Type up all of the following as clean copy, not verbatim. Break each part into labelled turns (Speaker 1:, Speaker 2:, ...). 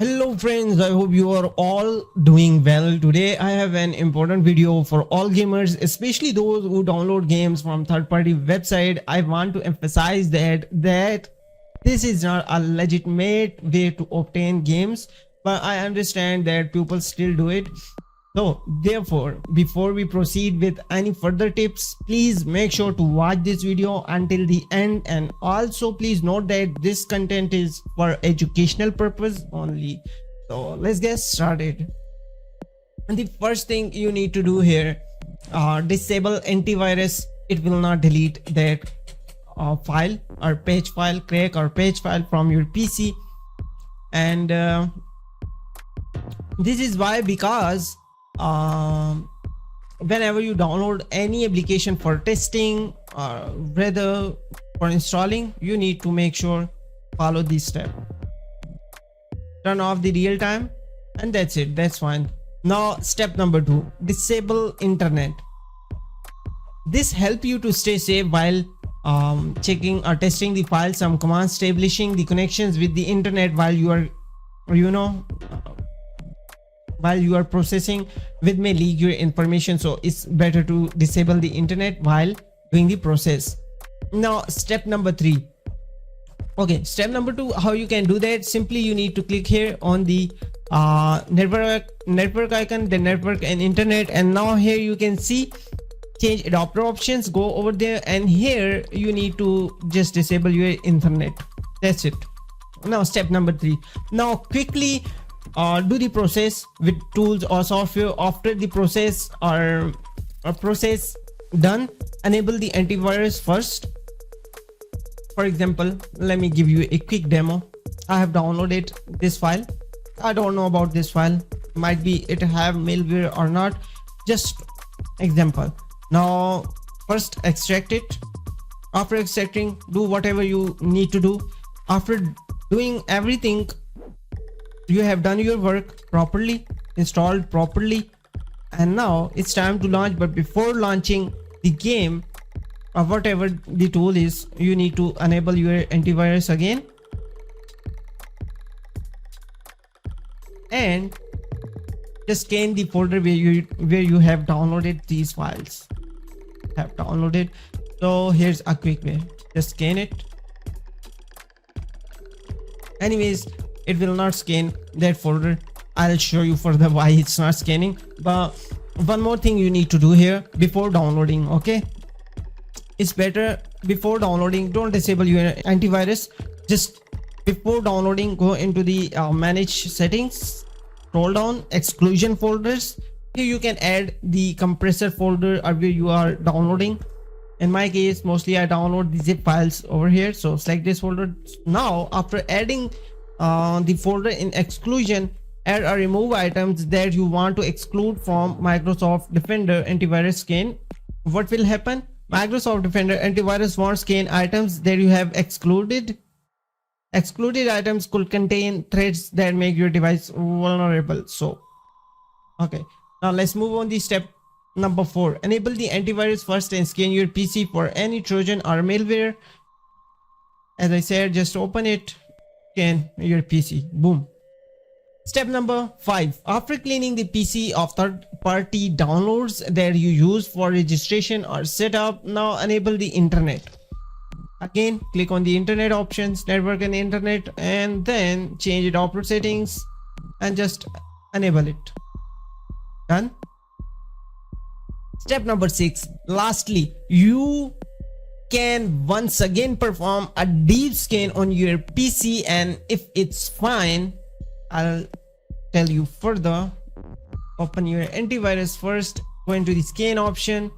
Speaker 1: Hello friends, I hope you are all doing well. Today I have an important video for all gamers, especially those who download games from third-party website. I want to emphasize that this is not a legitimate way to obtain games, but I understand that people still do it. So therefore, before we proceed with any further tips, please make sure to watch this video until the end, and also please note that this content is for educational purpose only. So let's get started. And the first thing you need to do here, disable antivirus. It will not delete that file or page file, crack or page file from your PC. And this is why, because whenever you download any application for testing or rather for installing, you need to make sure follow this step. Turn off the real time, and that's it. That's fine. Now step number 2, disable internet. This help you to stay safe while checking or testing the file. Some commands establishing the connections with the internet while you are while you are processing may leak your information, so it's better to disable the internet while doing the process. Now step number 3. Okay, step number 2, how you can do that? Simply you need to click here on the network icon, the network and internet, and now here you can see change adapter options. Go over there, and here you need to just disable your internet. That's it. Now step number 3. Now quickly do the process with tools or software. After the process or process done, enable the antivirus first. For example, let me give you a quick demo. I have downloaded this file. I don't know about this file, might be it have malware or not, just example. Now first extract it. After extracting, do whatever you need to do. After doing everything, you have done your work properly, installed properly, and now it's time to launch. But before launching the game or whatever the tool is, you need to enable your antivirus again, and just scan the folder where you have downloaded these files. Have downloaded. So here's a quick way, just scan it. Anyways, it will not scan that folder. I'll show you further why it's not scanning. But one more thing you need to do here before downloading. Okay, it's better before downloading, don't disable your antivirus. Just before downloading, go into the manage settings, scroll down, exclusion folders. Here you can add the compressor folder or where you are downloading. In my case, mostly I download the zip files over here, so select this folder. Now after adding the folder in exclusion, add or remove items that you want to exclude from Microsoft Defender antivirus scan. What will happen? Microsoft Defender antivirus won't scan items that you have excluded. Excluded items could contain threats that make your device vulnerable. So okay, now let's move on to step number 4. Enable the antivirus first and scan your PC for any Trojan or malware. As I said, just open it, scan your PC, boom. Step number 5. After cleaning the PC of third-party downloads that you use for registration or setup, now enable the internet. Again, click on the internet options, network and internet, and then change adapter settings and just enable it. Done. Step number 6. Lastly, you can once again perform a deep scan on your PC, and if it's fine, I'll tell you further. Open your antivirus first, go into the scan option,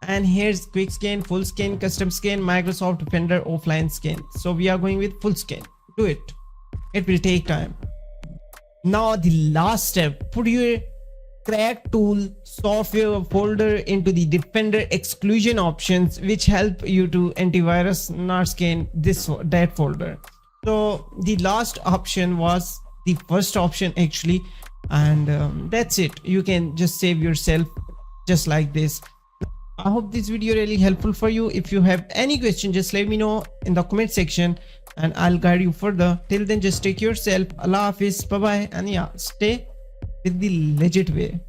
Speaker 1: and here's quick scan, full scan, custom scan, Microsoft Defender offline scan. So we are going with full scan. Do it. It will take time. Now the last step, put your crack tool software folder into the Defender exclusion options, which help you to antivirus not scan that folder. So the last option was the first option actually, and that's it. You can just save yourself just like this. I hope this video really helpful for you. If you have any question, just let me know in the comment section. and I'll guide you further. Till then, just take yourself. Allah Hafiz, bye bye, and yeah, stay with the legit way.